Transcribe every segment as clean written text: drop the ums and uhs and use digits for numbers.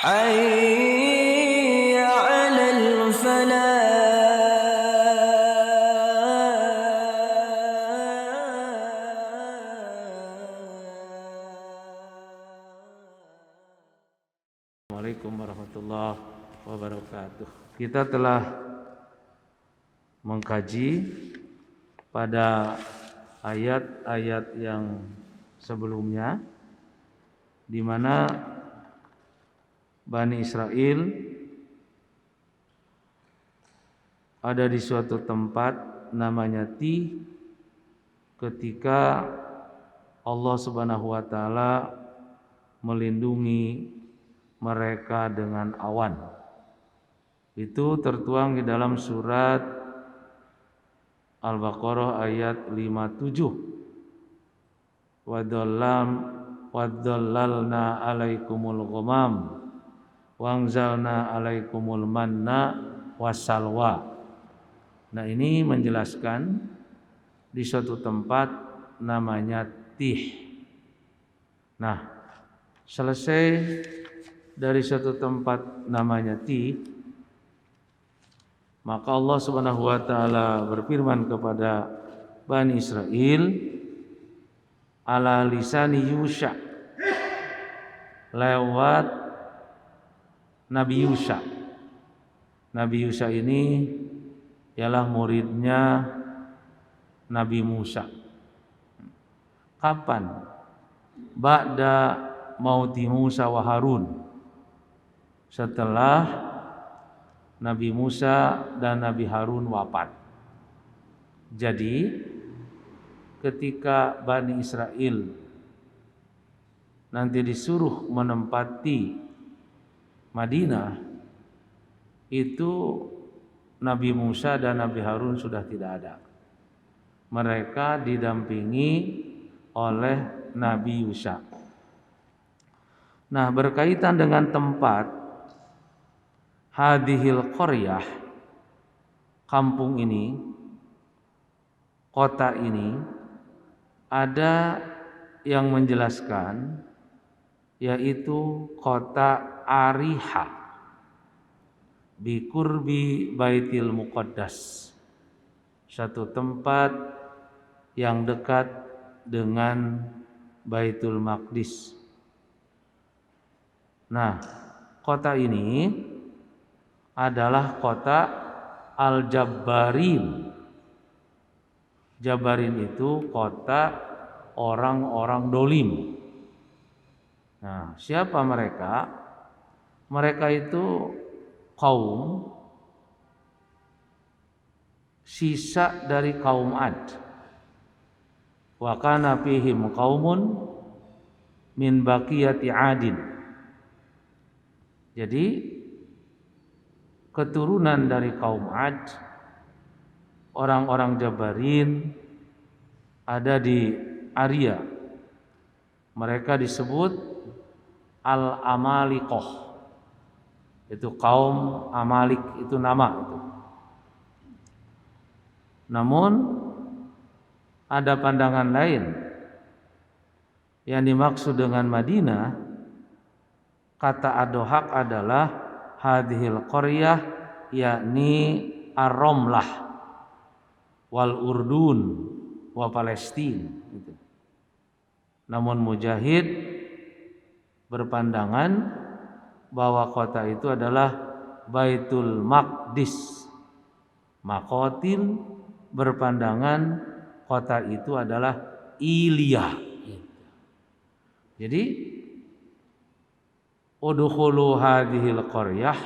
حي على Assalamualaikum warahmatullahi wabarakatuh. Kita telah mengkaji pada ayat-ayat yang sebelumnya di mana Bani Israel ada di suatu tempat namanya Ti ketika Allah Subhanahu wa taala melindungi mereka dengan awan. Itu tertuang di dalam surat Al-Baqarah ayat 57. Wadhallalna alaikumul ghamam wangzalna alaikumul manna wassalwa. Nah, ini menjelaskan di suatu tempat namanya Tih. Nah, selesai dari suatu tempat namanya Tih, maka Allah Subhanahu wa taala berfirman kepada Bani Israel ala lisani Yusha, lewat Nabi Yusha. Nabi Yusha ini ialah muridnya Nabi Musa. Kapan? Ba'da mauti Musa wa Harun. Setelah Nabi Musa dan Nabi Harun wafat. Jadi ketika Bani Israel nanti disuruh menempati Madinah, itu Nabi Musa dan Nabi Harun sudah tidak ada. Mereka didampingi oleh Nabi Yusha. Nah, berkaitan dengan tempat hadhil qaryah, kampung ini, kota ini, ada yang menjelaskan yaitu kota Ariha bi qurbi Baitil Muqaddas, satu tempat yang dekat dengan Baitul Maqdis. Nah, kota ini adalah kota Al-Jabbarin. Jabbarin itu kota orang-orang dolim. Nah, siapa mereka? Mereka itu kaum sisa dari kaum Ad. Wa kana fihim qaumun min baqiyati Adin. Jadi keturunan dari kaum Ad, orang-orang Jabarin ada di Aria. Mereka disebut Al-Amalikoh. Itu kaum Amalik, itu nama itu. Namun ada pandangan lain. Yang dimaksud dengan Madinah, kata Ad-Dhahak adalah hadhil qaryah, yakni Ar-Ramlah wal Urdun wa Palestina gitu. Namun Mujahid berpandangan bahwa kota itu adalah Baitul Maqdis. Maqatil berpandangan kota itu adalah Ilya. Jadi udkhulu hadhil qaryah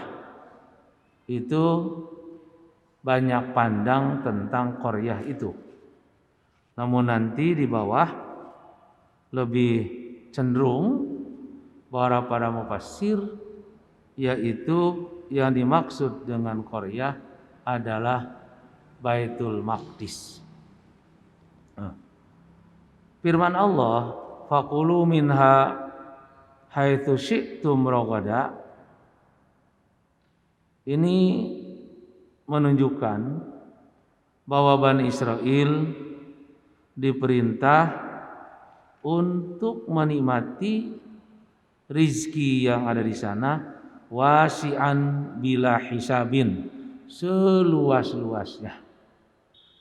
itu banyak pandang tentang qaryah itu. Namun nanti di bawah lebih cenderung para mufassir yaitu yang dimaksud dengan qaryah adalah Baitul Maqdis. Firman Allah, faqulu minha haitsu syi'tum ragada. Ini menunjukkan bahwa Bani Israel diperintah untuk menikmati rizki yang ada di sana wasi'an bila hisabin, seluas-luasnya,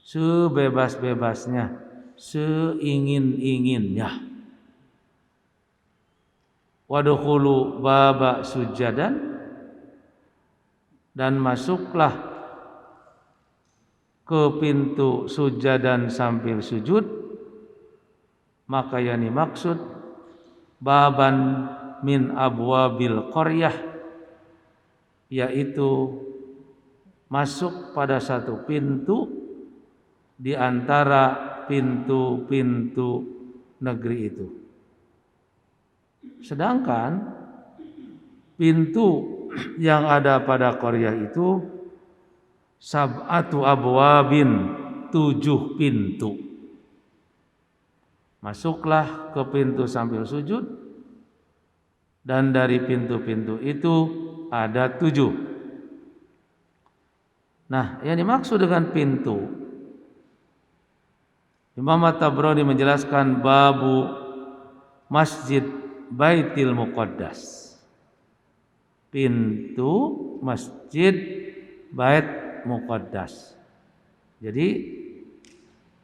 sebebas-bebasnya, seingin-inginnya. Wadkhulu baba sujadan, dan masuklah ke pintu sujadan sambil sujud. Maka yang dimaksud baban min abwabil qaryah, yaitu masuk pada satu pintu di antara pintu-pintu negeri itu. Sedangkan pintu yang ada pada qaryah itu sab'atu abwabin, 7 pintu. Masuklah ke pintu sambil sujud, dan dari pintu-pintu itu ada 7. Nah, yang dimaksud dengan pintu, Imam At-Tabrani menjelaskan babu Masjid Baitil Muqaddas, pintu Masjid Bait Muqaddas. Jadi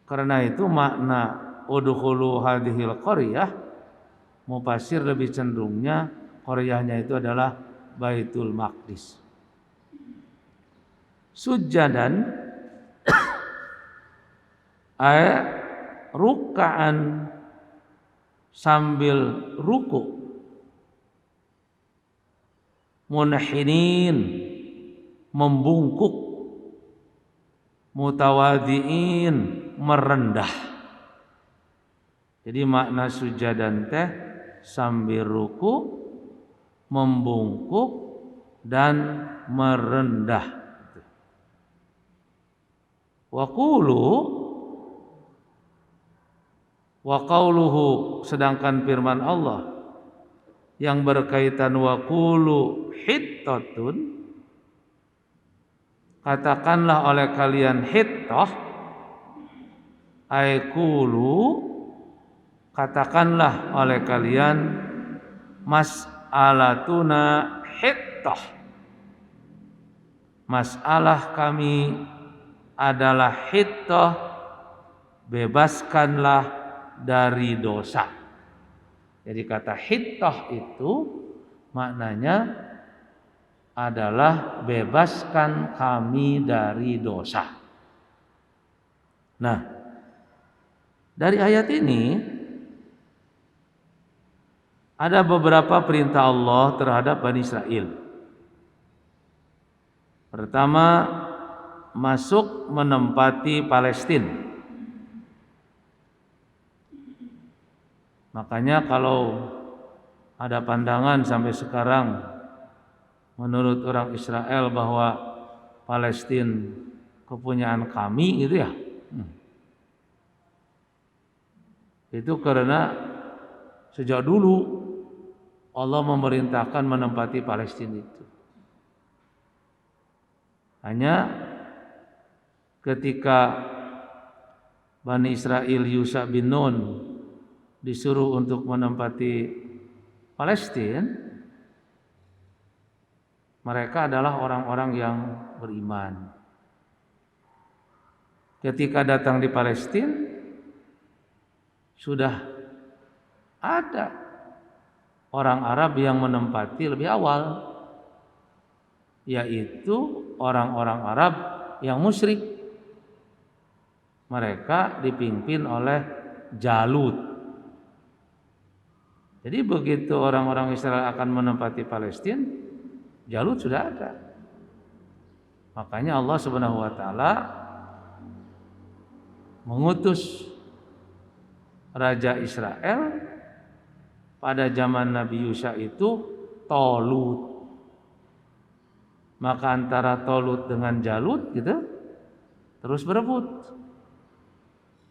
karena itu makna udkhulu hadhil qaryah, mufassir lebih cenderungnya qaryahnya itu adalah Baitul Maqdis. Sujadan rukaan, sambil ruku, munhinin, membungkuk, mutawadiin, merendah. Jadi makna sujadan teh sambil ruku, membungkuk, dan merendah. Wa qauluhu, sedangkan firman Allah yang berkaitan wa qulu hittatun, katakanlah oleh kalian hittah, ay qulu, katakanlah oleh kalian mas'alatuna hittah, masalah kami adalah hittah, bebaskanlah dari dosa. Jadi kata hittah itu maknanya adalah bebaskan kami dari dosa. Nah, dari ayat ini ada beberapa perintah Allah terhadap Bani Israel. Pertama, masuk menempati Palestina. Makanya kalau ada pandangan sampai sekarang menurut orang Israel bahwa Palestina kepunyaan kami gitu ya, itu karena sejak dulu Allah memerintahkan menempati Palestina itu. Hanya ketika Bani Israel Yusha bin Nun disuruh untuk menempati Palestina, mereka adalah orang-orang yang beriman. Ketika datang di Palestina, sudah ada orang Arab yang menempati lebih awal, yaitu orang-orang Arab yang musyrik. Mereka dipimpin oleh Jalut. Jadi begitu orang-orang Israel akan menempati Palestina, Jalut sudah ada. Makanya Allah Subhanahu wa taala mengutus Raja Israel pada zaman Nabi Yusha itu Tolut. Maka antara Tolut dengan Jalut gitu terus berebut.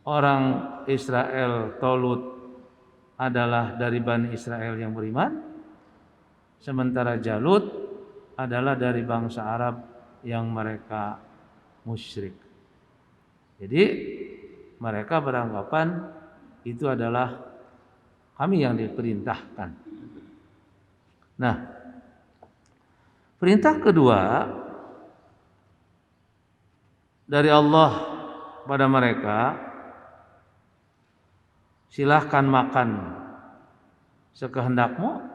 Orang Israel Tolut adalah dari Bani Israel yang beriman, sementara Jalut adalah dari bangsa Arab yang mereka musyrik. Jadi mereka beranggapan itu adalah kami yang diperintahkan. Nah, Perintah kedua dari Allah pada mereka, silahkan makan sekehendakmu,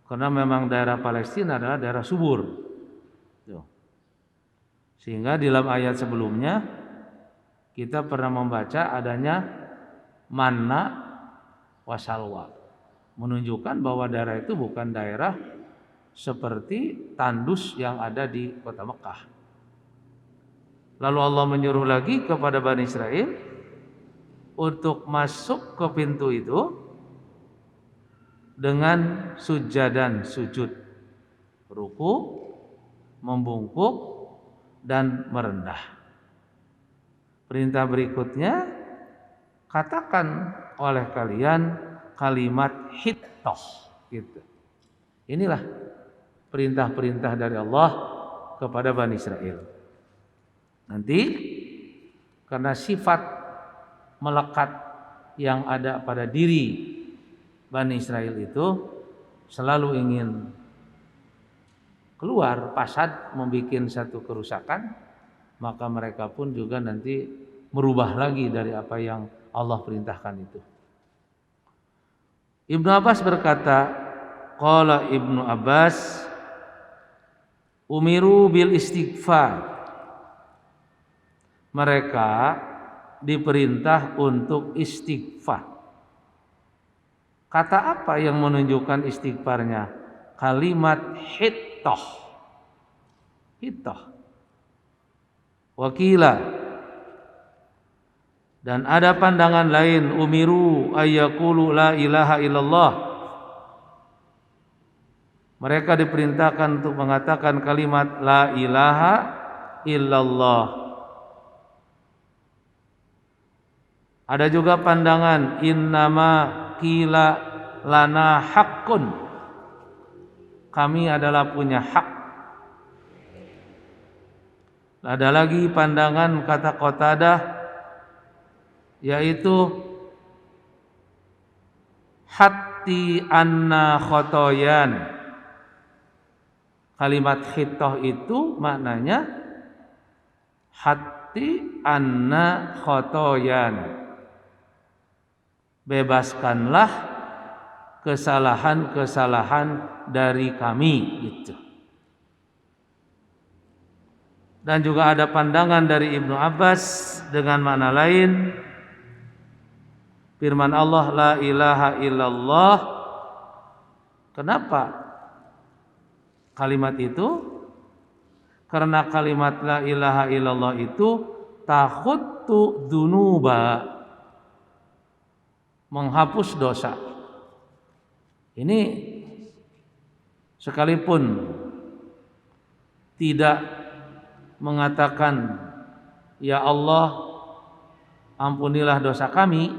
karena memang daerah Palestina adalah daerah subur. Sehingga di dalam ayat sebelumnya kita pernah membaca adanya manna wasalwa, menunjukkan bahwa daerah itu bukan daerah seperti tandus yang ada di kota Mekah. Lalu Allah menyuruh lagi kepada Bani Israel untuk masuk ke pintu itu dengan sujadan sujud, ruku, membungkuk, dan merendah. Perintah berikutnya, katakan oleh kalian kalimat hittah gitu. Inilah perintah-perintah dari Allah kepada Bani Israel. Nanti karena sifat melekat yang ada pada diri Bani Israel itu selalu ingin keluar fasad, membuat satu kerusakan, maka mereka pun juga nanti merubah lagi dari apa yang Allah perintahkan itu. Ibnu Abbas berkata, qala Ibnu Abbas, umiru bil istighfar. Mereka diperintah untuk istighfar. Kata apa yang menunjukkan istighfarnya? Kalimat hittah. Hittah. Wakila. Dan ada pandangan lain, umiru ayyaqulu la ilaha illallah. Mereka diperintahkan untuk mengatakan kalimat la ilaha illallah. Ada juga pandangan innama qila lana haqqun. Kami adalah punya hak. Ada lagi pandangan kata Qatadah, yaitu hatti anna khotoyan. Kalimat khittah itu maknanya hatti anna khotoyan. Bebaskanlah kesalahan-kesalahan dari kami gitu. Dan juga ada pandangan dari Ibnu Abbas dengan makna lain, firman Allah la ilaha illallah. Kenapa kalimat itu? Karena kalimat la ilaha illallah itu takhuttu dzunuba, menghapus dosa. Ini sekalipun tidak mengatakan ya Allah ampunilah dosa kami,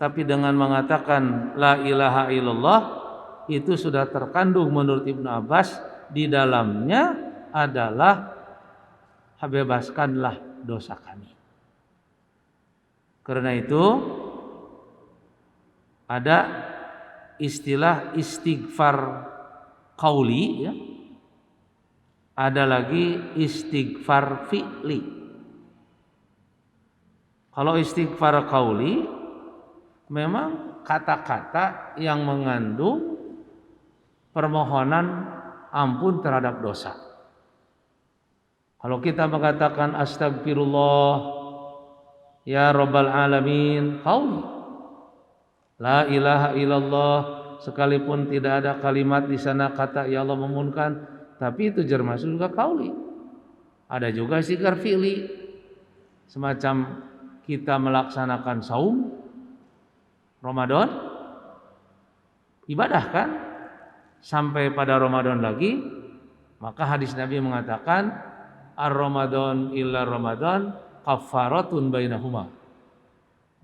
tapi dengan mengatakan la ilaha illallah itu sudah terkandung menurut Ibnu Abbas di dalamnya adalah bebaskanlah dosa kami. Karena itu ada istilah istighfar qauli ya. Ada lagi istighfar fi'li. Kalau istighfar qauli memang kata-kata yang mengandung permohonan ampun terhadap dosa. Kalau kita mengatakan astagfirullah ya rabbal alamin, qauli. La ilaha illallah, sekalipun tidak ada kalimat di sana kata ya Allah memohonkan, tapi itu termasuk juga qauli. Ada juga istighfar fi'li, semacam kita melaksanakan saum Ramadan, ibadah kan, sampai pada Ramadan lagi, maka hadis Nabi mengatakan ar-Ramadan illa Ramadan kafaratun bainahuma.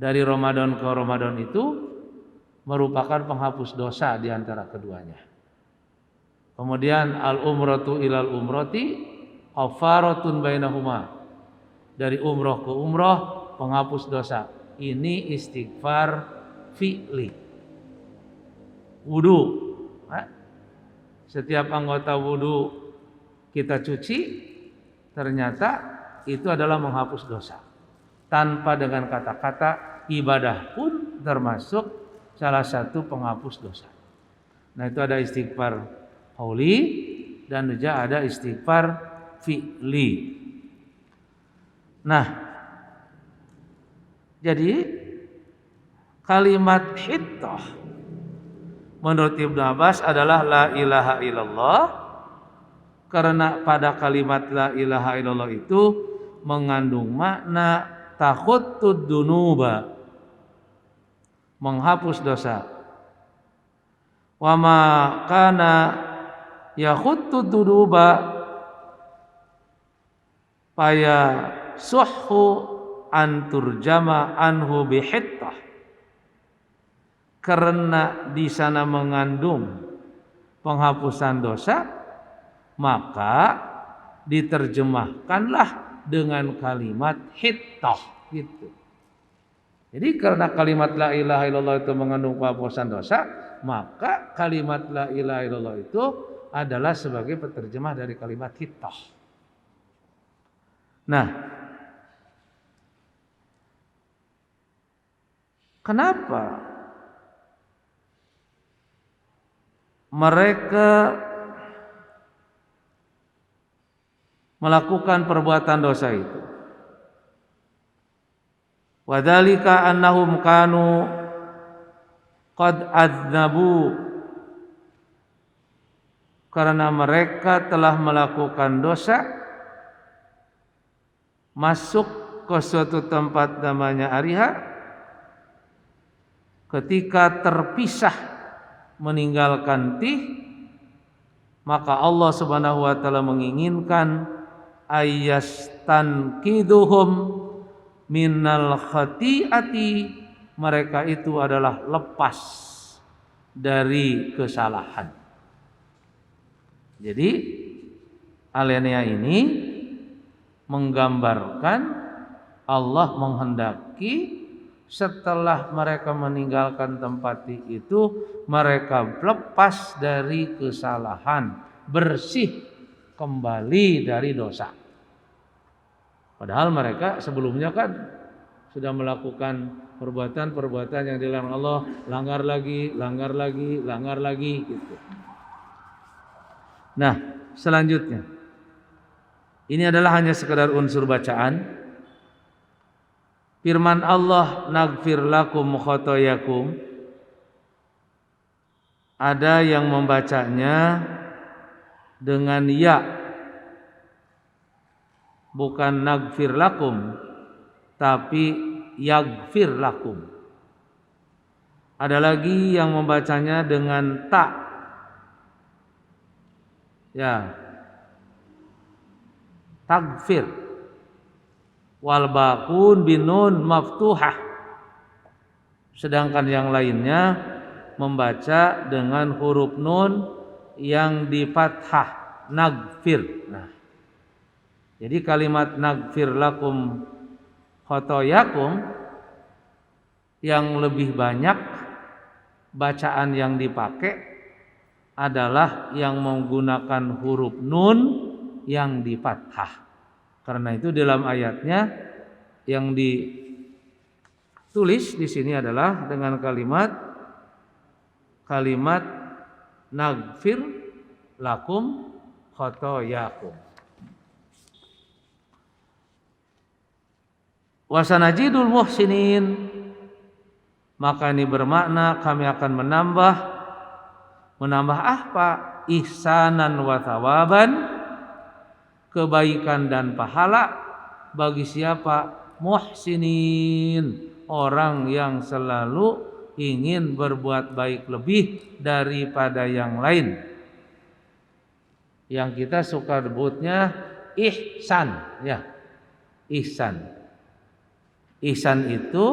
Dari Ramadan ke Ramadan itu merupakan penghapus dosa di antara keduanya. Kemudian al-umratu ilal umrati kafaratun bainahuma. Dari umroh ke umroh penghapus dosa. Ini istighfar fi'li. Wudu. setiap anggota wudhu kita cuci, ternyata itu adalah menghapus dosa. Tanpa dengan kata-kata, ibadah pun termasuk salah satu penghapus dosa. Nah, itu ada istighfar qauli dan juga ada istighfar fi'li. Nah, jadi kalimat hittah menurut Ibnu Abbas adalah la ilaha illallah, karena pada kalimat la ilaha illallah itu mengandung makna takhuttud dunuba, menghapus dosa. Wa ma kana yakhuttud dunuba faya suhhu an turjama anhu bihittah, karena di sana mengandung penghapusan dosa, maka diterjemahkanlah dengan kalimat hittah gitu. Jadi karena kalimat la ilaha illallah itu mengandung penghapusan dosa, maka kalimat la ilaha illallah itu adalah sebagai penerjemah dari kalimat hittah. Nah, kenapa mereka melakukan perbuatan dosa itu? Wadzalika annahum kanu qad adzabu, karena mereka telah melakukan dosa, masuk ke suatu tempat namanya Ariha, ketika terpisah meninggalkan Tih, maka Allah Subhanahu wa taala menginginkan ayastankiduhum minal khati'ati, mereka itu adalah lepas dari kesalahan. Jadi alinea ini menggambarkan Allah menghendaki setelah mereka meninggalkan tempat itu, mereka lepas dari kesalahan, bersih kembali dari dosa. Padahal mereka sebelumnya kan sudah melakukan perbuatan-perbuatan yang dilarang Allah, langgar lagi gitu. Nah, selanjutnya, ini adalah hanya sekedar unsur bacaan. Firman Allah, naghfir lakum khotoyakum, ada yang membacanya dengan ya, bukan naghfir lakum, tapi yaghfir lakum. Ada lagi yang membacanya dengan ta, ya, taghfir. Wal baqun binun maftuhah. Sedangkan yang lainnya membaca dengan huruf nun yang di fathah, naghfir. Nah, jadi kalimat naghfir lakum khotoyakum yang lebih banyak bacaan yang dipakai adalah yang menggunakan huruf nun yang di fathah. Karena itu dalam ayatnya yang ditulis di sini adalah dengan kalimat naghfir lakum khotoyakum. Wasanajidul muhsinin, maka ini bermakna kami akan menambah apa? Ihsanan wa thawaban, kebaikan dan pahala bagi siapa? Muhsinin, orang yang selalu ingin berbuat baik lebih daripada yang lain. Yang kita suka sebutnya ihsan, ya. Ihsan. Ihsan itu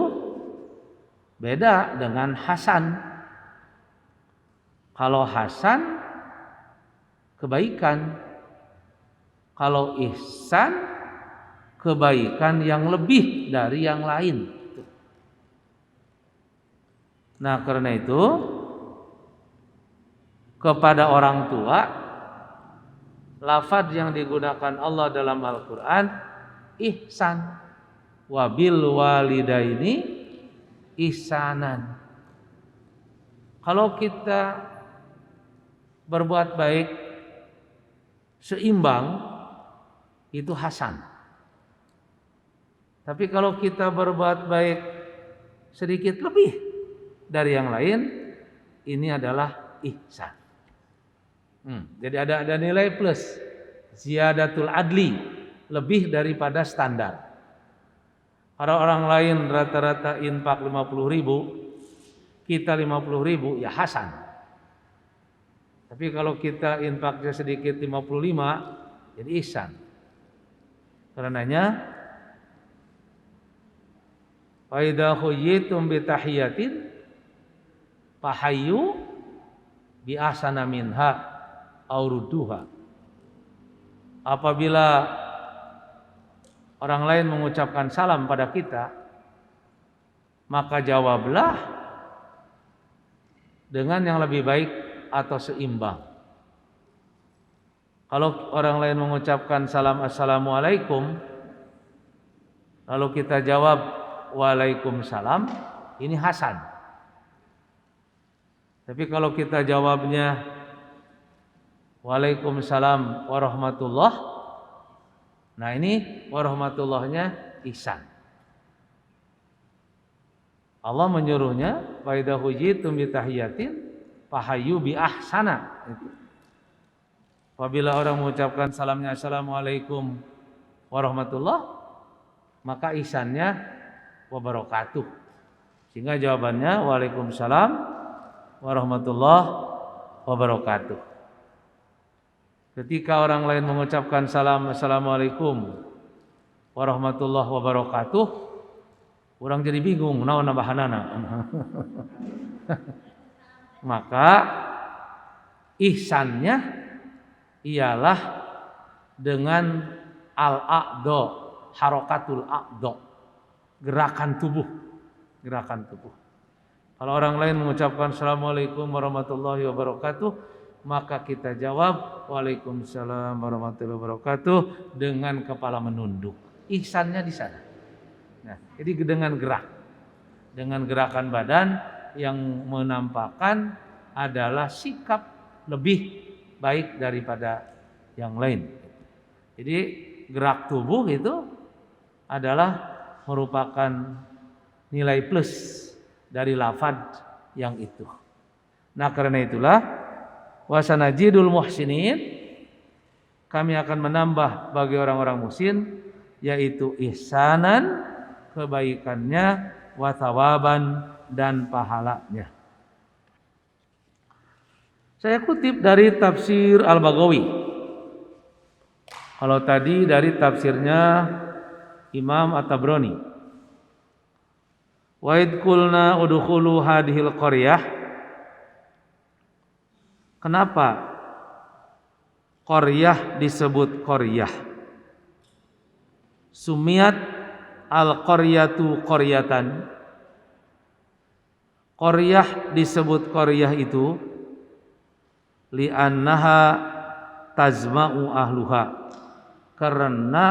beda dengan hasan. Kalau hasan kebaikan, kalau ihsan kebaikan yang lebih dari yang lain. Nah, karena itu kepada orang tua, lafaz yang digunakan Allah dalam Al-Quran ihsan, wabil walidaini ihsanan. Kalau kita berbuat baik seimbang itu hasan. Tapi kalau kita berbuat baik sedikit lebih dari yang lain, ini adalah ihsan. Jadi ada nilai plus, ziyadatul adli, lebih daripada standar. Kalau orang lain rata-rata infak 50.000, kita 50.000, ya hasan. Tapi kalau kita infaknya sedikit 55, jadi ihsan. Karenanya fa idza khuyyitum bi tahiyatin fahayyu bi ahsana minha aw rudduha. Apabila orang lain mengucapkan salam pada kita, maka jawablah dengan yang lebih baik atau seimbang. Kalau orang lain mengucapkan salam assalamualaikum, lalu kita jawab waalaikumsalam, ini hasan. Tapi kalau kita jawabnya waalaikumsalam warahmatullah, nah ini warahmatullahnya ihsan. Allah menyuruhnya fa idza hujitum bi tahiyatin fahayyu bi ahsana. Apabila orang mengucapkan salamnya assalamualaikum warahmatullah, maka ihsannya wabarakatuh. Sehingga jawabannya waalaikumsalam warahmatullahi wabarakatuh. Ketika orang lain mengucapkan salam assalamualaikum warahmatullahi wabarakatuh, orang jadi bingung naon nabahanana. Maka ihsannya ialah dengan al-a'dha, harokatul a'dha, gerakan tubuh. Kalau orang lain mengucapkan assalamualaikum warahmatullahi wabarakatuh, maka kita jawab waalaikumsalam warahmatullahi wabarakatuh dengan kepala menunduk. Ihsannya di sana. Nah, jadi dengan gerakan badan yang menampakkan adalah sikap lebih baik daripada yang lain. Jadi gerak tubuh itu adalah merupakan nilai plus dari lafaz yang itu. Nah, karena itulah wasanajidul muhsinin, kami akan menambah bagi orang-orang muhsin, yaitu ihsanan, kebaikannya, wa thawaban, dan pahalanya. Saya kutip dari tafsir Al-Baghawi. Kalau tadi dari tafsirnya Imam At-Tabrani. Wa id qulna udkhulu hadhil qaryah. Kenapa qaryah disebut qaryah? Sumiyat al-qaryatu qaryatan. Qaryah disebut qaryah itu li'annaha tazma'u ahluha, karena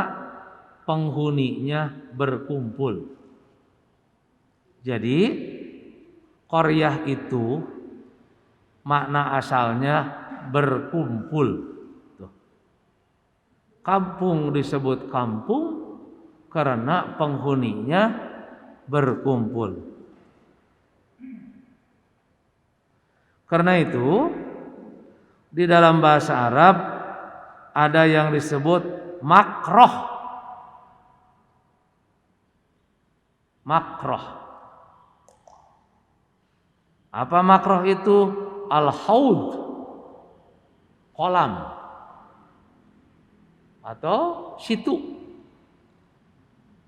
penghuninya berkumpul. Jadi qaryah itu makna asalnya berkumpul. Kampung disebut kampung karena penghuninya berkumpul. Karena itu di dalam bahasa Arab ada yang disebut makroh. Makroh. Apa makroh itu? Al-haud, kolam, atau situ.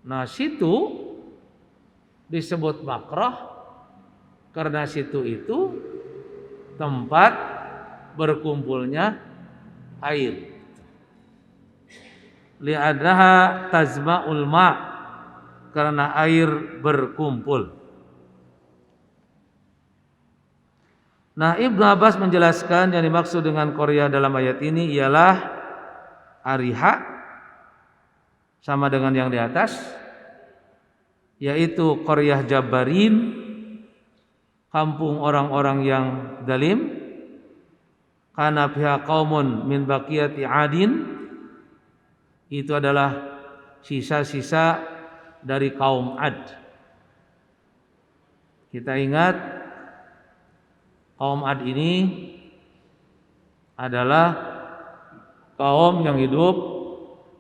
Nah, situ disebut makroh karena situ itu tempat berkumpulnya air. Li'adaha tazma'ul ma', karena air berkumpul. Nah, Ibnu Abbas menjelaskan yang dimaksud dengan Qaryah dalam ayat ini ialah Ariha, sama dengan yang di atas, yaitu Qaryah Jabarin, kampung orang-orang yang zalim. Kana fiha qaumun min baqiyati Adin, itu adalah sisa-sisa dari kaum Ad. Kita ingat kaum Ad ini adalah kaum yang hidup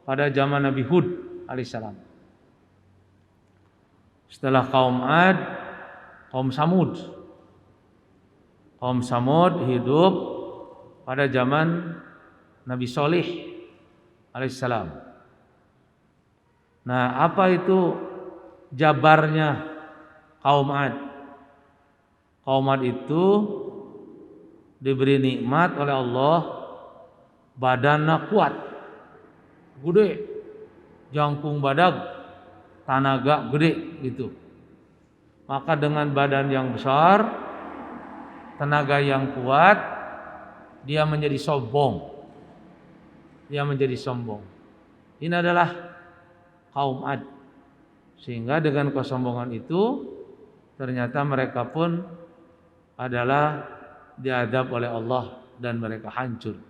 pada zaman Nabi Hud alaihissalam. Setelah kaum Ad, kaum Samud. Kaum Samud hidup pada zaman Nabi Soleh alaihissalam. Nah, apa itu jabarnya kaum Ad? Kaum Ad itu diberi nikmat oleh Allah, badannya kuat, gede, jangkung badag, tanaga gede gitu. Maka dengan badan yang besar, tenaga yang kuat, dia menjadi sombong. Dia menjadi sombong. Ini adalah kaum Ad. Sehingga dengan kesombongan itu ternyata mereka pun adalah diadab oleh Allah dan mereka hancur.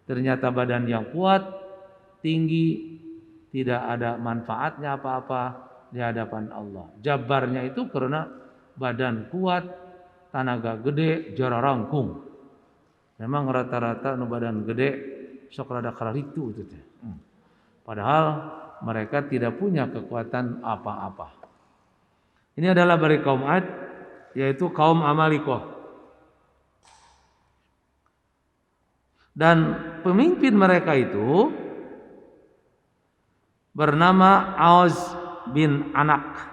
Ternyata badan yang kuat, tinggi, tidak ada manfaatnya apa-apa di hadapan Allah. Jabarnya itu karena badan kuat, tenaga gede, jara rangkung. Memang rata-rata nu badan gede sok rada kararitu itu teh. Padahal mereka tidak punya kekuatan apa-apa. Ini adalah dari kaum Ad, yaitu kaum Amalikoh. Dan pemimpin mereka itu bernama Auz bin Anak.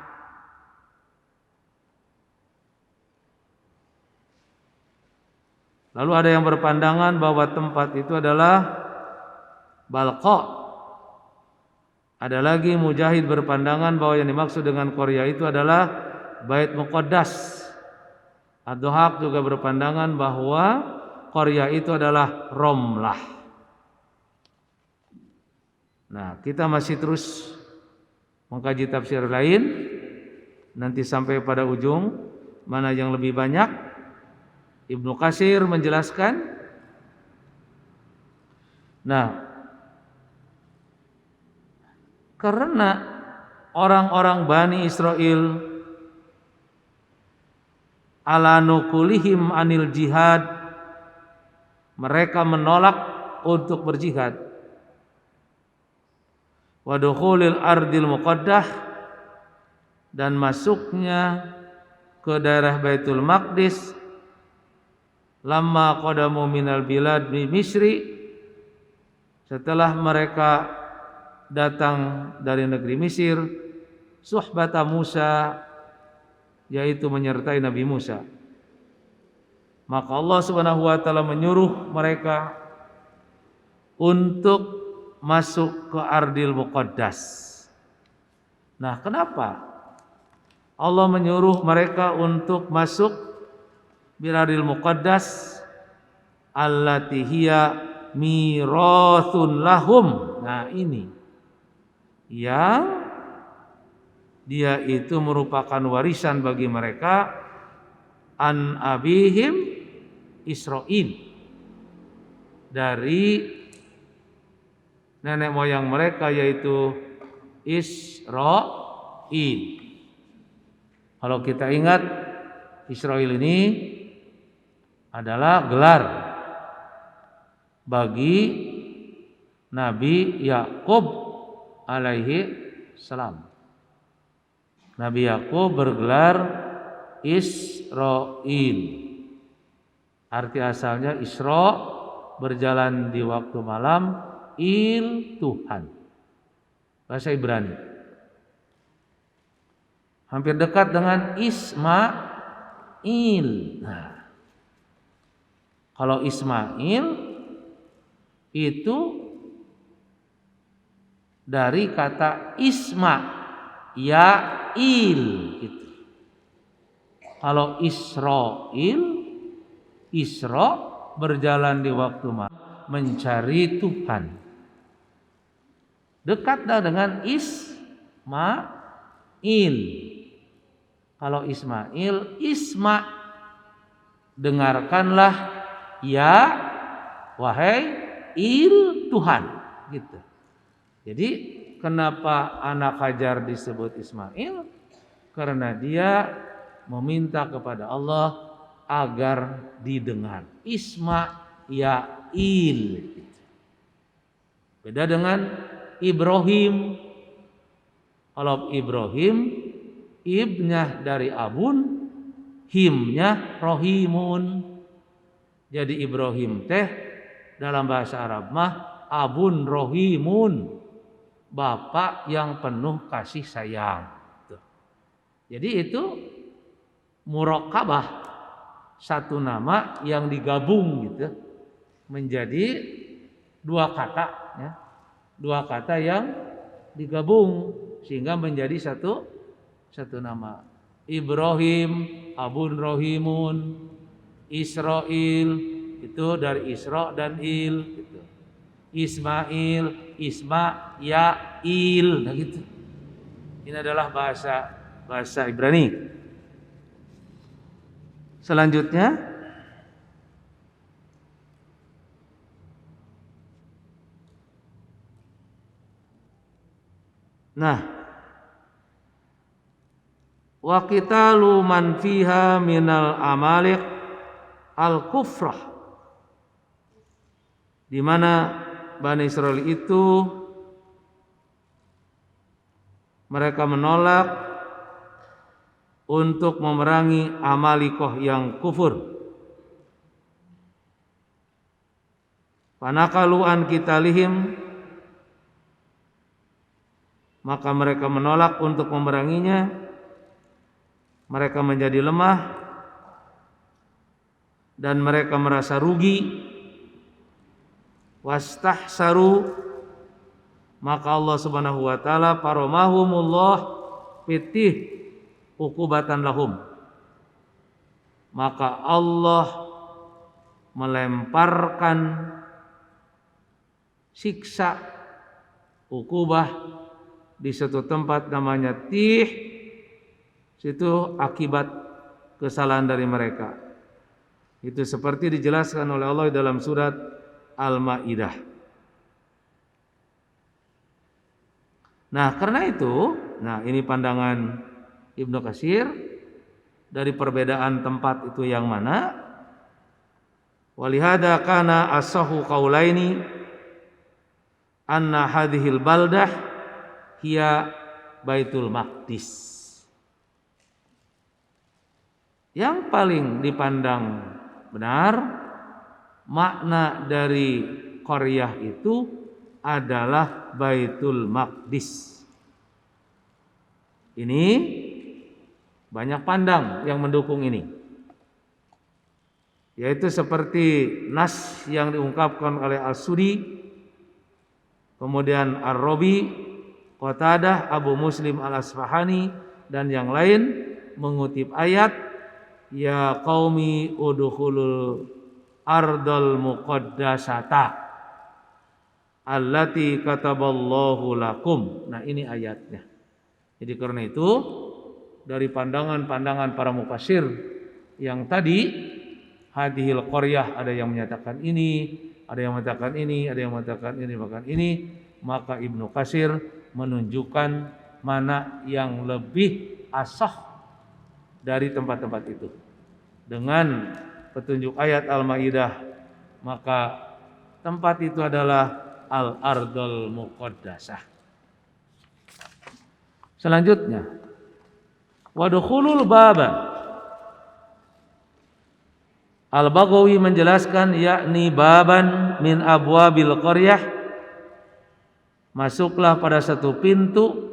Lalu ada yang berpandangan bahwa tempat itu adalah Balqa. Ada lagi Mujahid berpandangan bahwa yang dimaksud dengan Qaryah itu adalah Bait Muqaddas. Ad-Dhahak juga berpandangan bahwa Qaryah itu adalah Romlah. Nah, kita masih terus mengkaji tafsir lain. Nanti sampai pada ujung mana yang lebih banyak. Ibnu Katsir menjelaskan. Nah, karena orang-orang Bani Israel ala nukulihim anil jihad, mereka menolak untuk berjihad. Wa dukhulil ardil muqaddah, dan masuknya ke daerah Baitul Maqdis lamma qadamu minal bilad bi Misri, setelah mereka datang dari negeri Mesir, suhbata Musa, yaitu menyertai Nabi Musa. Maka Allah Subhanahu wa taala menyuruh mereka untuk masuk ke Ardil Muqaddas. Nah, kenapa Allah menyuruh mereka untuk masuk Biladil Muqaddas allati hiya mirathun lahum? Nah, ini yang dia itu merupakan warisan bagi mereka an abihim Israil, dari nenek moyang mereka yaitu Israil. Kalau kita ingat, Israil ini adalah gelar bagi Nabi Yakub alaihi salam. Nabi Yakub bergelar Israil. Arti asalnya Isra, berjalan di waktu malam, Il, Tuhan. Bahasa Ibrani. Hampir dekat dengan Ismail. Nah, kalau Ismail itu dari kata Isma, Yail gitu. Kalau Israil Isra berjalan di waktu malam mencari Tuhan. Dekatlah dengan Ismail. Kalau Ismail, dengarkanlah ya wahai Tuhan, gitu. Jadi kenapa anak Hajar disebut Ismail? Karena dia meminta kepada Allah agar didengar. Ismail. Beda dengan Ibrahim. Kalau Ibrahim, ibnya dari abun, himnya rohimun. Jadi Ibrahim teh dalam bahasa Arab mah abun rohimun, bapak yang penuh kasih sayang. Jadi itu murokabah, satu nama yang digabung gitu menjadi dua kata, ya. Dua kata yang digabung sehingga menjadi satu nama. Ibrahim abun rohimun, Israel itu dari Isra dan Il gitu. Ismail, Yail, nah gitu. Ini adalah bahasa Ibrani. Selanjutnya wa qitalu man fiha minal amaliq al-kufrah, di mana Bani Israel itu mereka menolak untuk memerangi Amalikoh yang kufur. Panakalu an kitalihim, maka mereka menolak untuk memeranginya. Mereka menjadi lemah dan mereka merasa rugi. Wastahsaru, maka Allah Subhanahu wa taala paromahumullah pitih ukubatan lahum, maka Allah melemparkan siksa ukubah di suatu tempat namanya Tih. Situ akibat kesalahan dari mereka. Itu seperti dijelaskan oleh Allah dalam surat Al-Maidah. Nah, karena itu, ini pandangan Ibnu Katsir dari perbedaan tempat itu yang mana? Walihada kana as-sahhu qaulaini anna hadhil baldah hiya Baitul Maqdis. Yang paling dipandang benar, makna dari qaryah itu adalah Baitul Maqdis. Ini banyak pandang yang mendukung ini, yaitu seperti nas yang diungkapkan oleh As-Sudi, kemudian Ar-Rabi, Qatadah, Abu Muslim Al-Asfahani dan yang lain mengutip ayat ya qaumi udkhulul ardal muqaddasata allati kataballahu lakum. Nah, ini ayatnya. Jadi karena itu dari pandangan-pandangan para mufassir yang tadi, hadhil qaryah, ada yang menyatakan ini, ada yang mengatakan ini, ada yang mengatakan ini, bahkan ini, maka Ibnu Katsir menunjukkan mana yang lebih asah dari tempat-tempat itu. Dengan petunjuk ayat Al-Maidah, maka tempat itu adalah Al-Ardul Muqaddasah. Selanjutnya, wadkhulul baba. Al-Baghawi menjelaskan yakni baban min abwabil qaryah, masuklah pada satu pintu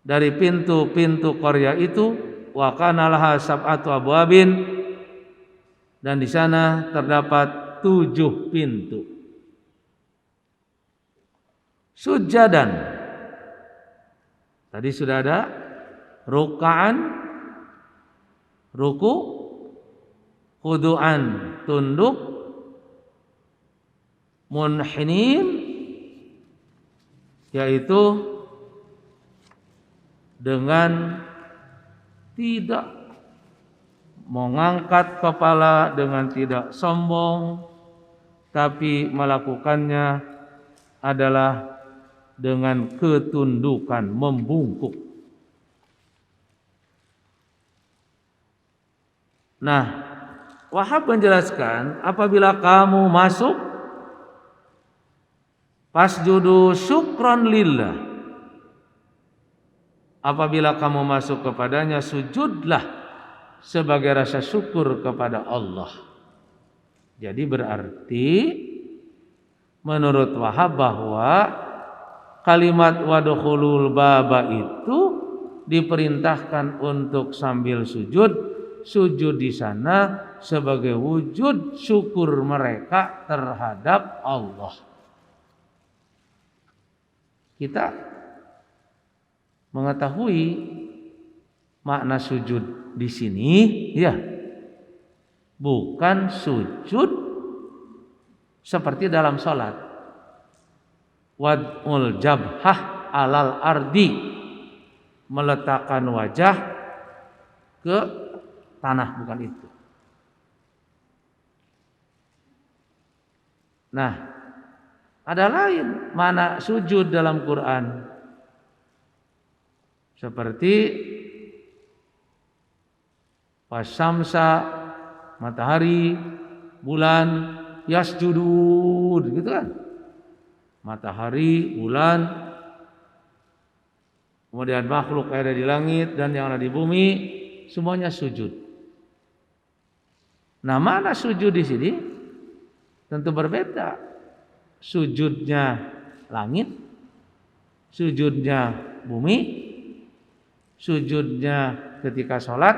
dari pintu-pintu qaryah itu, wa kana laha sab'atu abwabin, dan di sana terdapat 7 pintu. Sujadan, tadi sudah ada ruka'an, ruku, khudu'an tunduk, munhinin yaitu dengan tidak mengangkat kepala, dengan tidak sombong, tapi melakukannya adalah dengan ketundukan, membungkuk. Nah, Wahab menjelaskan apabila kamu masuk fasjudu syukran lillah, apabila kamu masuk kepadanya sujudlah sebagai rasa syukur kepada Allah. Jadi berarti menurut Wahab bahwa kalimat wadkhulul baba itu diperintahkan untuk sambil sujud. Sujud di sana sebagai wujud syukur mereka terhadap Allah. Kita mengetahui makna sujud di sini, ya, bukan sujud seperti dalam sholat. Wad'ul jabhah alal ardi, meletakkan wajah ke tanah, bukan itu. Nah, ada lain mana sujud dalam Quran, seperti wasyamsa, matahari, bulan, yasjudun, gitu kan? Matahari, bulan, kemudian makhluk yang ada di langit dan yang ada di bumi, semuanya sujud. Nah, mana sujud di sini? Tentu berbeda. Sujudnya langit, sujudnya bumi, sujudnya ketika sholat,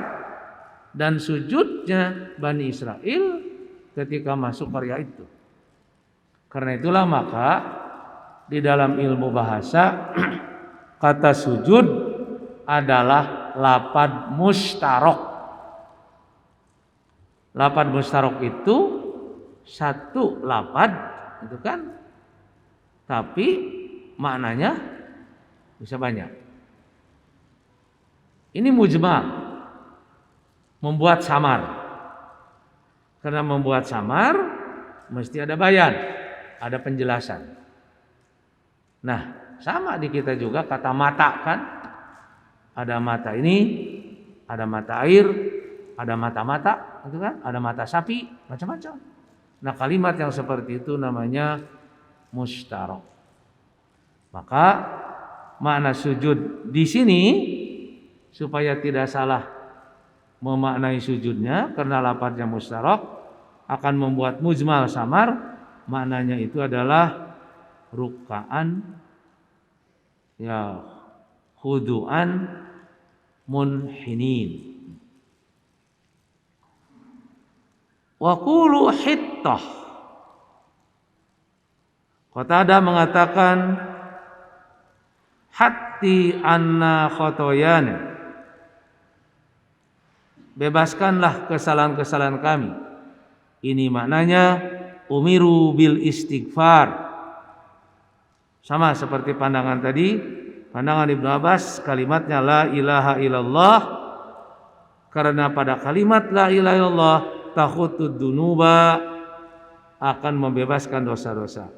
dan sujudnya Bani Israel ketika masuk Qarya itu. Karena itulah maka di dalam ilmu bahasa kata sujud adalah lapad mustarok. Lapad mustarok itu satu lapad, itu kan, tapi maknanya bisa banyak. Ini mujmal, membuat samar. Karena membuat samar mesti ada bayan, ada penjelasan. Nah, sama di kita juga kata mata kan. Ada mata ini, ada mata air, ada mata-mata, itu kan? Ada mata sapi, macam-macam. Nah, kalimat yang seperti itu namanya mustarok. Maka makna sujud di sini supaya tidak salah memaknai sujudnya, karena lafadznya mustarok akan membuat mujmal samar, maknanya itu adalah ruk'an, ya, khudu'an munhinin. Wa qulu hittah. Qatadah mengatakan hatti anna khotoyana, bebaskanlah kesalahan-kesalahan kami. Ini maknanya umiru bil istighfar. Sama seperti pandangan tadi, pandangan Ibnu Abbas, kalimatnya la ilaha illallah, karena pada kalimat la ilaha illallah takhutud dunuba, akan membebaskan dosa-dosa.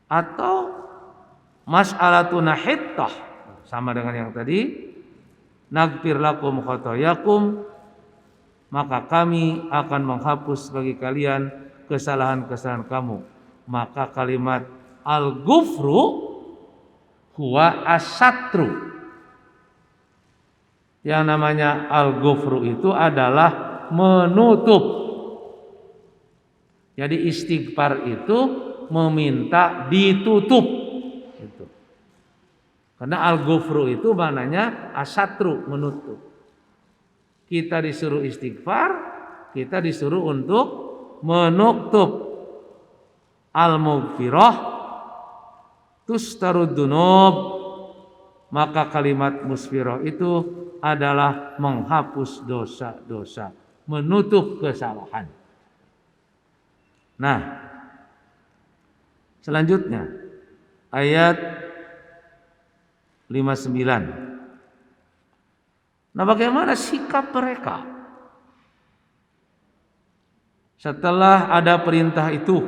Atau mas'alatuna hittah, sama dengan yang tadi, nagfir lakum khotoyakum, maka kami akan menghapus bagi kalian kesalahan-kesalahan kamu. Maka kalimat al-ghufru huwa as-satru. Yang namanya al-ghufru itu adalah menutup. Jadi istighfar itu meminta ditutup. Itu. Karena al-ghufru itu maknanya as-satru, menutup. Kita disuruh istighfar, kita disuruh untuk menutup. Al-mughfirah tustarud dunub, maka kalimat musfirah itu adalah menghapus dosa-dosa, menutup kesalahan. Nah, selanjutnya ayat 59. Nah, bagaimana sikap mereka setelah ada perintah itu?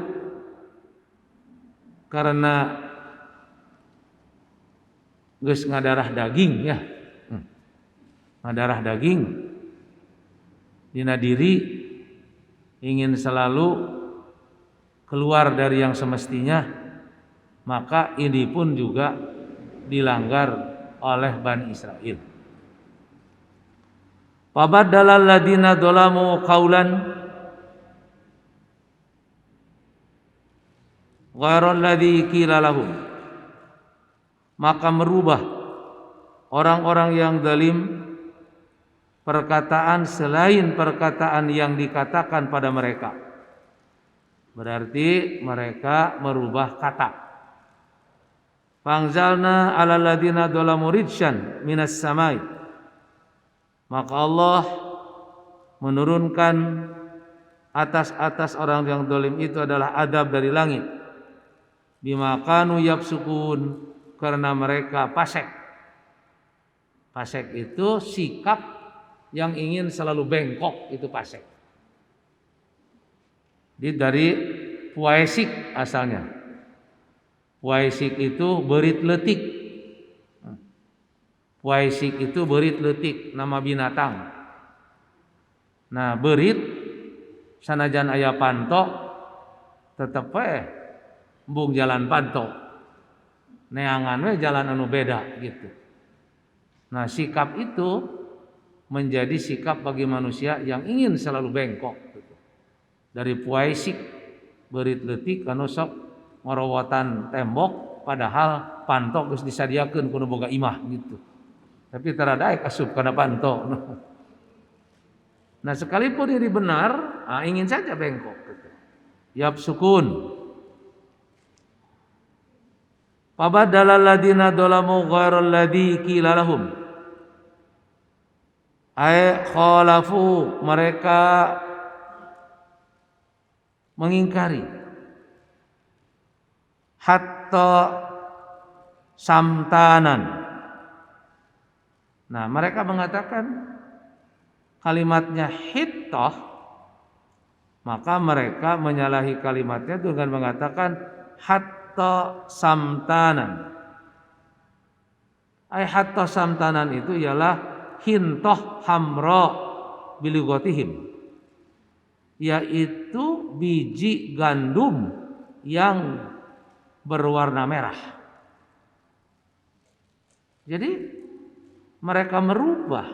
Karena geus ngadarah daging ya. Ngadarah daging dina diri, ingin selalu keluar dari yang semestinya, maka ini pun juga dilanggar oleh Bani Israel. Fabaddala alladziina dzalamu qaulan ghairal ladzi qila lahum, maka merubah orang-orang yang zalim perkataan selain perkataan yang dikatakan pada mereka. Berarti mereka merubah kata. Fangzalna 'alal ladzina dzalamu rijsan minas samai, maka Allah menurunkan atas orang yang zalim itu adalah adab dari langit. Bima kanu yafsukun, karena mereka fasik. Fasik itu sikap yang ingin selalu bengkok, itu fasik. Dari puaisik asalnya. Puaisik itu berit letik. Puaisik itu berit letik, nama binatang. Nah, berit sanajan aya panto tetep embung jalan panto. Neangan we jalan anu beda gitu. Nah, sikap itu menjadi sikap bagi manusia yang ingin selalu bengkok gitu. Dari puaisik berit letik anu sok ngorowotan tembok, padahal panto geus disadiakeun kudu boga imah gitu. Tapi taradae kasup kana panto. Nah, sekalipun ini benar, ingin saja bengkok gitu. Yabsukun. Fabaddala alladziina dzalamu ghairal ladzi qila lahum. Ay khalafu, mereka mengingkari. Hatta samtanan. Nah, mereka mengatakan kalimatnya hittah, maka mereka menyalahi kalimatnya dengan mengatakan hatta samtanan. Hatta samtanan itu ialah hintoh hamra bilighatihim, yaitu biji gandum yang berwarna merah. Jadi mereka merubah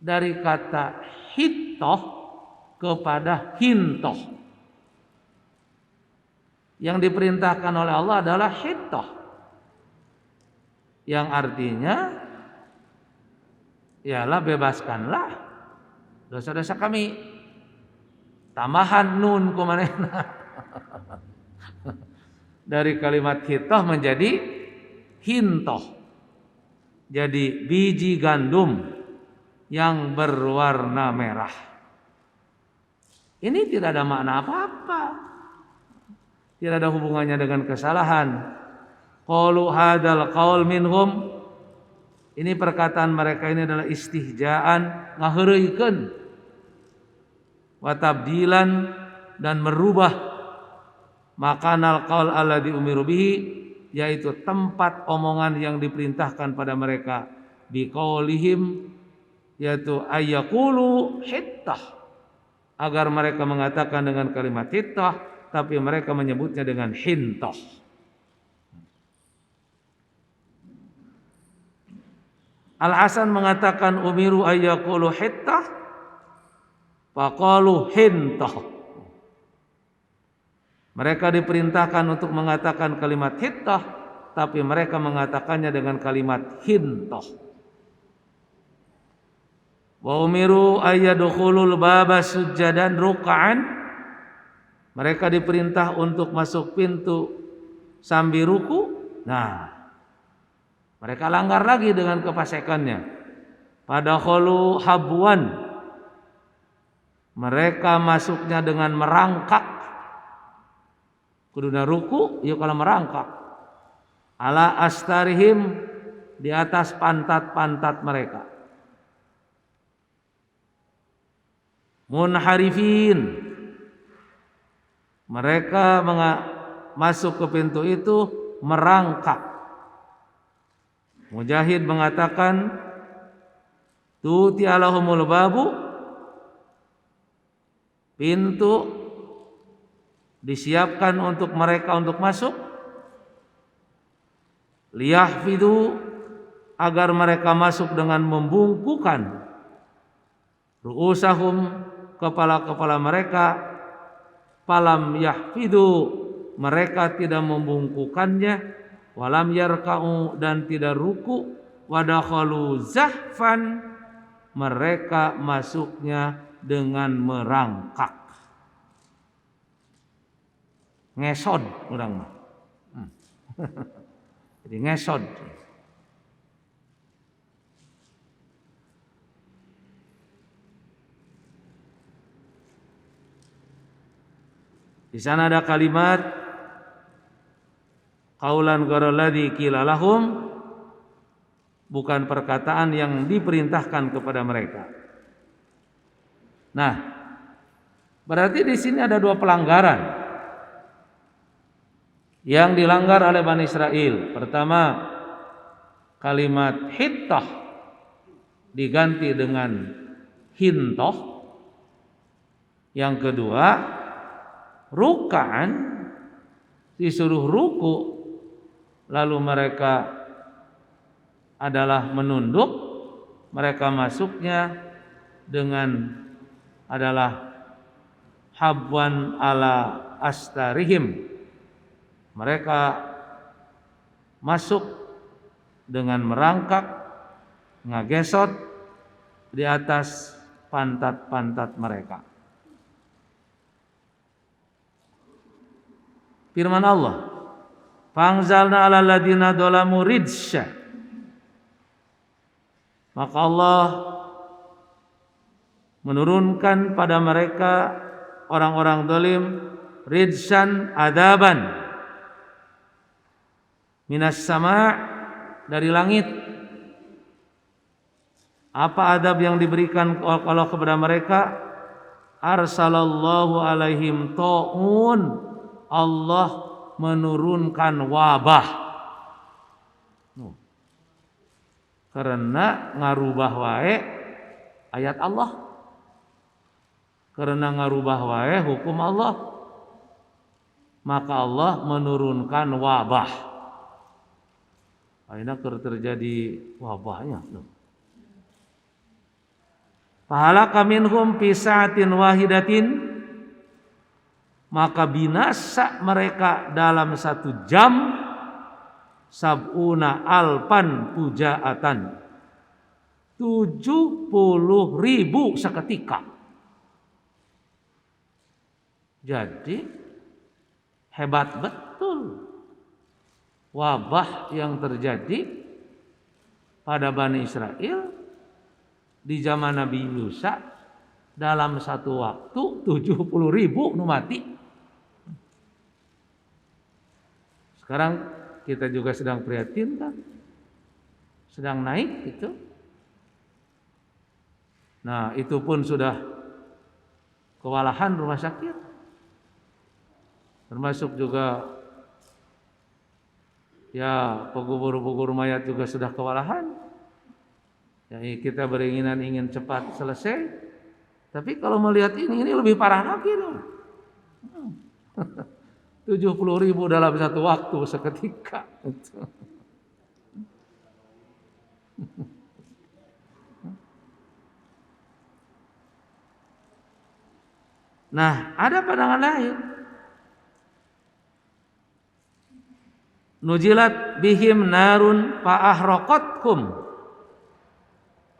dari kata hittoh kepada hintoh. Yang diperintahkan oleh Allah adalah hittoh, yang artinya ialah bebaskanlah dosa-dosa kami. Tambahan nun kumanehna. Dari kalimat hittoh menjadi hintoh. Jadi biji gandum yang berwarna merah. Ini tidak ada makna apa-apa. Tidak ada hubungannya dengan kesalahan. Qalu hadzal qaul minhum. Ini perkataan mereka ini adalah istihjaan, ngaheureuikeun. Wa tabdilan, dan merubah makanal qaul alladzi umiru bihi, yaitu tempat omongan yang diperintahkan pada mereka, biqaulihim, yaitu ayyaqulu hittah, agar mereka mengatakan dengan kalimat hittah, tapi mereka menyebutnya dengan hintah. Al-Hasan mengatakan umiru ayyaqulu hittah faqalu hintah. Mereka diperintahkan untuk mengatakan kalimat hittah, tapi mereka mengatakannya dengan kalimat hintah. Wa umiru ayyadkhulul baba sujjadan ruk'an. Mereka diperintah untuk masuk pintu sambil ruku. Nah, mereka langgar lagi dengan kefasikannya. Fadakhalu habwan, mereka masuknya dengan merangkak. Kuduna ruku, ya kalau merangkak. Ala astarihim, di atas pantat-pantat mereka. Munharifin, mereka masuk ke pintu itu merangkak. Mujahid mengatakan, tuti alahumul babu, pintu disiapkan untuk mereka untuk masuk. Liyahfidu, agar mereka masuk dengan membungkukan ru'usahum, kepala-kepala mereka. Falam yahfidu, mereka tidak membungkukannya. Walam yarka'u, dan tidak ruku. Wadakhalu zahfan, mereka masuknya dengan merangkak. Ngesod orang mah. Jadi ngesod. Di sana ada kalimat qaulan ghairalladzi qila lahum, bukan perkataan yang diperintahkan kepada mereka. Nah, berarti di sini ada dua pelanggaran yang dilanggar oleh Bani Israel. Pertama, kalimat hittah diganti dengan hintoh. Yang kedua, rukaan disuruh ruku, lalu mereka adalah menunduk, mereka masuknya dengan adalah habwan ala astarihim, mereka masuk dengan merangkak, ngagesot di atas pantat-pantat mereka. Firman Allah, fangzalna ala ladina dolamu rijsya, maka Allah menurunkan pada mereka orang-orang dolim rijsan, adaban minas sama', dari langit. Apa adab yang diberikan Allah kepada mereka? Arsalallahu alaihim ta'un, Allah menurunkan wabah. Karena ngarubah wae ayat Allah, karena ngarubah wae hukum Allah, maka Allah menurunkan wabah. Akhirnya terjadi wabahnya. Fahalaka minhum fi sa'atin wahidatin, maka binasa mereka dalam 1 jam. Sab'una alpan pujaatan, 70.000 seketika. Jadi hebat betul wabah yang terjadi pada Bani Israel di zaman Nabi Musa. Dalam 1 waktu 70.000 nu mati. Sekarang kita juga sedang prihatin kan, sedang naik gitu. Nah, itu pun sudah kewalahan rumah sakit, termasuk juga ya pengubur mayat juga sudah kewalahan. Ya, kita beringinan ingin cepat selesai, tapi kalau melihat ini lebih parah lagi dong. 70.000 dalam 1 waktu seketika. Nah, ada pandangan lain. Nujilat bihim narun fa'ahraqatkum.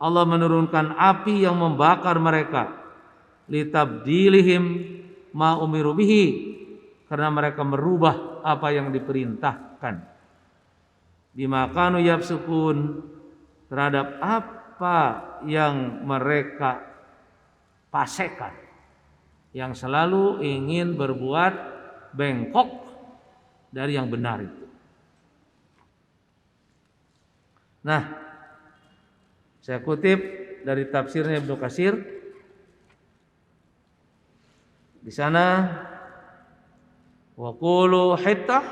Allah menurunkan api yang membakar mereka. Litabdilihim ma umiru bihi, karena mereka merubah apa yang diperintahkan. Bima kanu yafsukun, terhadap apa yang mereka pasekan, yang selalu ingin berbuat bengkok dari yang benar itu. Nah, saya kutip dari tafsirnya Ibnu Katsir. Di sana wa qulu hittah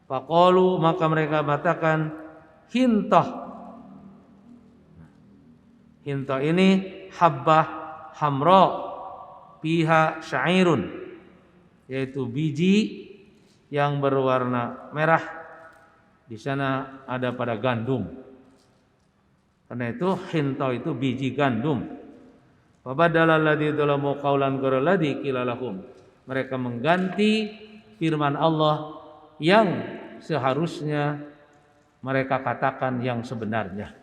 faqalu, maka mereka mengatakan hintah. Hintah ini habbah hamra fiha syairun, yaitu biji yang berwarna merah, di sana ada pada gandum. Karena itu hintah itu biji gandum. Fabadala alladzi dzalamu qaulan ghairal ladzi qila lahum, mereka mengganti firman Allah yang seharusnya mereka katakan yang sebenarnya.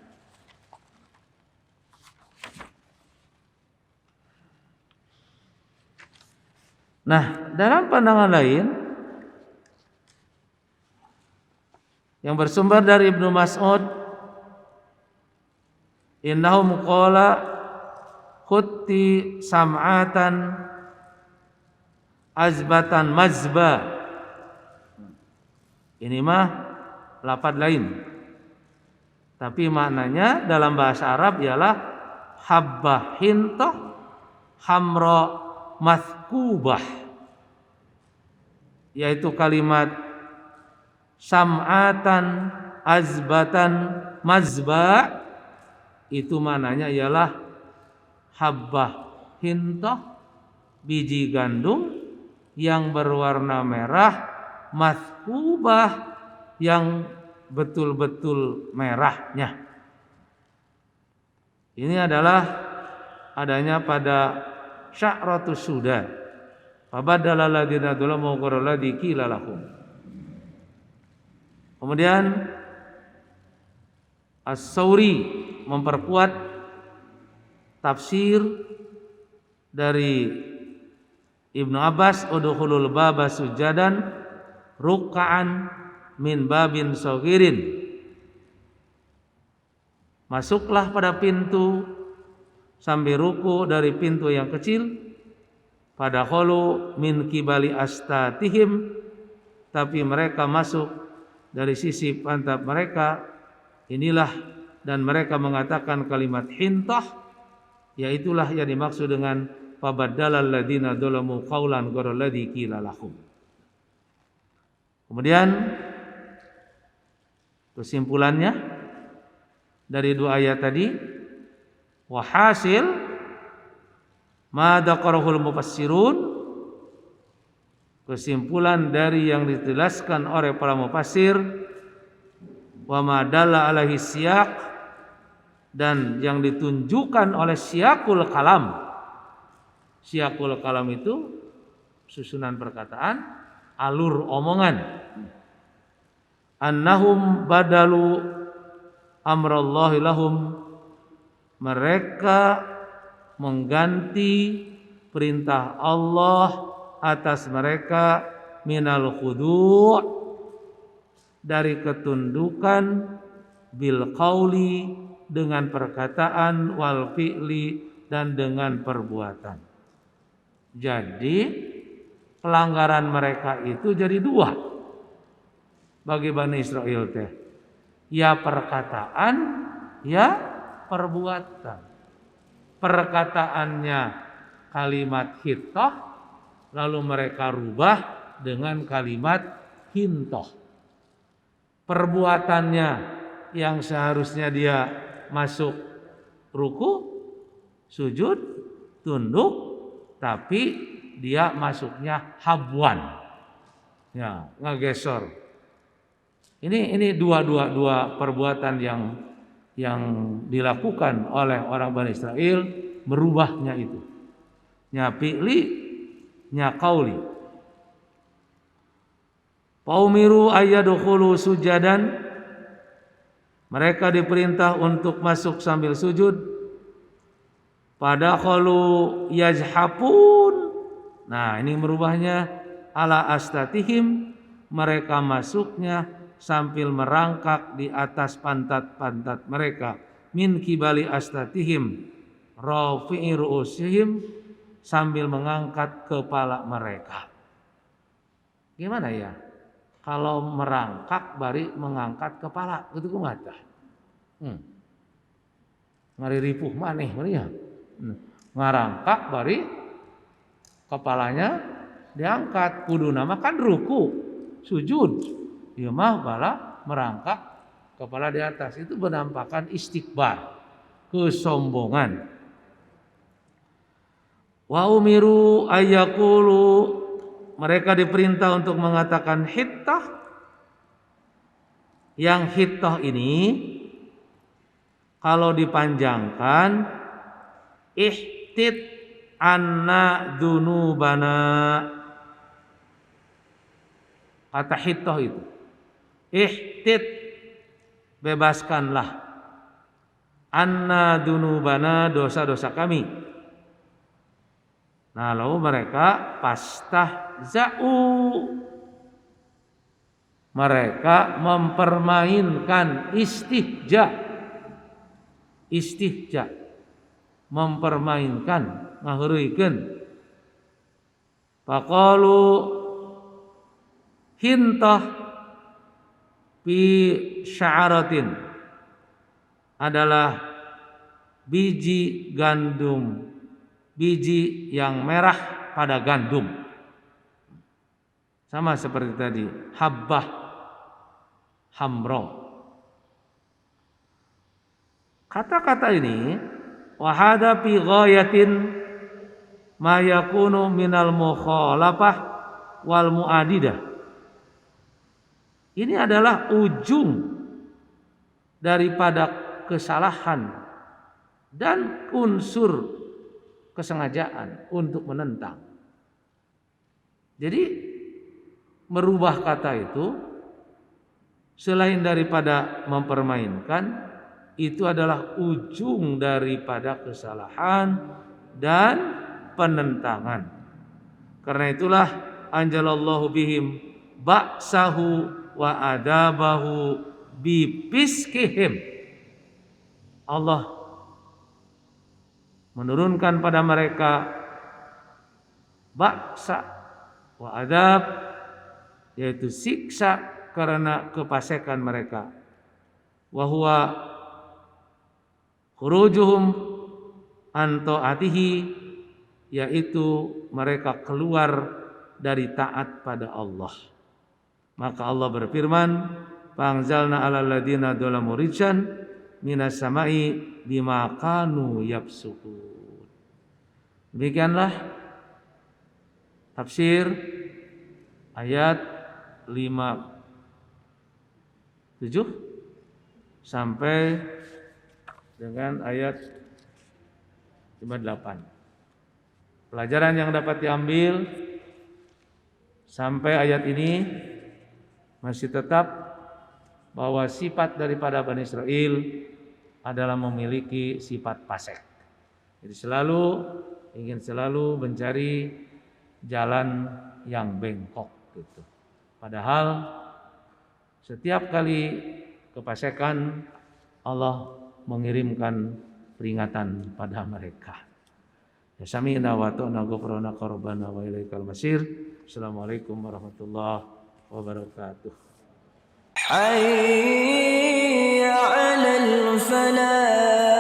Nah, dalam pandangan lain yang bersumber dari Ibnu Mas'ud, innahum qala khutti sam'atan azbatan mazba. Ini mah lafaz lain, tapi maknanya dalam bahasa Arab ialah habbah hintah hamra mathkubah, yaitu kalimat sam'atan azbatan mazba, itu maknanya ialah habbah hintah, biji gandum yang berwarna merah, mathkubah, yang betul-betul merahnya. Ini adalah adanya pada sya'ratus suda. Fabadala alladziina dzalamu ghairal ladzi qila lahum. Kemudian As-Sauri memperkuat tafsir dari Ibnu Abbas, udkhulul baba sujadan ruk'an min babin saghirin. Masuklah pada pintu sambil ruku dari pintu yang kecil. Pada khulu min kibali astatihim, tapi mereka masuk dari sisi pantat mereka. Inilah, dan mereka mengatakan kalimat hintah, yaitulah yang dimaksud dengan fabadalal ladzina dzalamu qaulan ghairal ladzi qila lahum. Kemudian kesimpulannya dari dua ayat tadi, wahasil ma dzakarahu mufassirun, kesimpulan dari yang dijelaskan oleh para mufassir, wa ma dalla alaihi siyaq, dan yang ditunjukkan oleh siyaqul kalam. Siyaqul kalam itu susunan perkataan, alur omongan. Annahum badalu amrallahi lahum, mereka mengganti perintah Allah atas mereka, minal khudu', dari ketundukan, bil qauli, dengan perkataan, wal fi'li, dan dengan perbuatan. Jadi pelanggaran mereka itu jadi dua bagi Bani Israel teh, ya perkataan, ya perbuatan. Perkataannya kalimat hittah, lalu mereka rubah dengan kalimat hintoh. Perbuatannya yang seharusnya dia masuk ruku, sujud, tunduk, tapi dia masuknya habwan, ya, ngegesor. Ini dua perbuatan yang dilakukan oleh orang Bani Israel, merubahnya itu, nya fi'li, nya qauli. Paumiru ayyadkhulu sujadan, mereka diperintah untuk masuk sambil sujud. Padakhalu yazhafun, nah ini merubahnya, ala astatihim, mereka masuknya sambil merangkak di atas pantat-pantat mereka. min kibali astatihim rafi'i ru'usihim, sambil mengangkat kepala mereka. Gimana ya? Kalau merangkak bari mengangkat kepala, itu kumata. Ngari ripuh maneh ya. Ngarangkak bari kepalanya diangkat, kuduna mah kan ruku, sujud. Ieu mah bala merangkak kepala di atas, itu menampakkan istikbar, kesombongan. Wa umiru ayyaqulu, mereka diperintah untuk mengatakan hittah. Yang hittah ini kalau dipanjangkan ihtit anna dunubana. Kata hittah itu ihtit, bebaskanlah, anna dunubana, dosa-dosa kami. Nah, lalu mereka pastahza'u, mereka mempermainkan, istihja, mempermainkan, ngaheureuikeun. Faqalu hintah fi sya'aratin, adalah biji gandum, biji yang merah pada gandum. Sama seperti tadi, habbah hamra. Kata-kata ini wahada fi ghayatin ma yakunu minal mukhalafah wal muadidah. Ini adalah ujung daripada kesalahan dan unsur kesengajaan untuk menentang. Jadi merubah kata itu selain daripada mempermainkan, itu adalah ujung daripada kesalahan dan penentangan. Karena itulah anjalallahu bihim ba'sahu wa adabahu bipiskihim. Allah menurunkan pada mereka ba'sa wa adab, yaitu siksa karena kefasikan mereka. Wa huwa khurujuhum an ta'atihi, yaitu mereka keluar dari taat pada Allah. Maka Allah berfirman, "Fa'anzalna 'alal ladzina dzalamu rijzan minas sama'i bima kanu yafsukun." Demikianlah tafsir ayat 57 sampai dengan ayat 58. Pelajaran yang dapat diambil sampai ayat ini masih tetap bahwa sifat daripada Bani Israel adalah memiliki sifat fasik. Jadi ingin selalu mencari jalan yang bengkok gitu. Padahal setiap kali kefasikan Allah mengirimkan peringatan pada mereka. Ya sami'na wa ata'na ghufranaka rabbana wa ilaikal masir. Assalamualaikum warahmatullahi wabarakatuh. حي على الفلاح.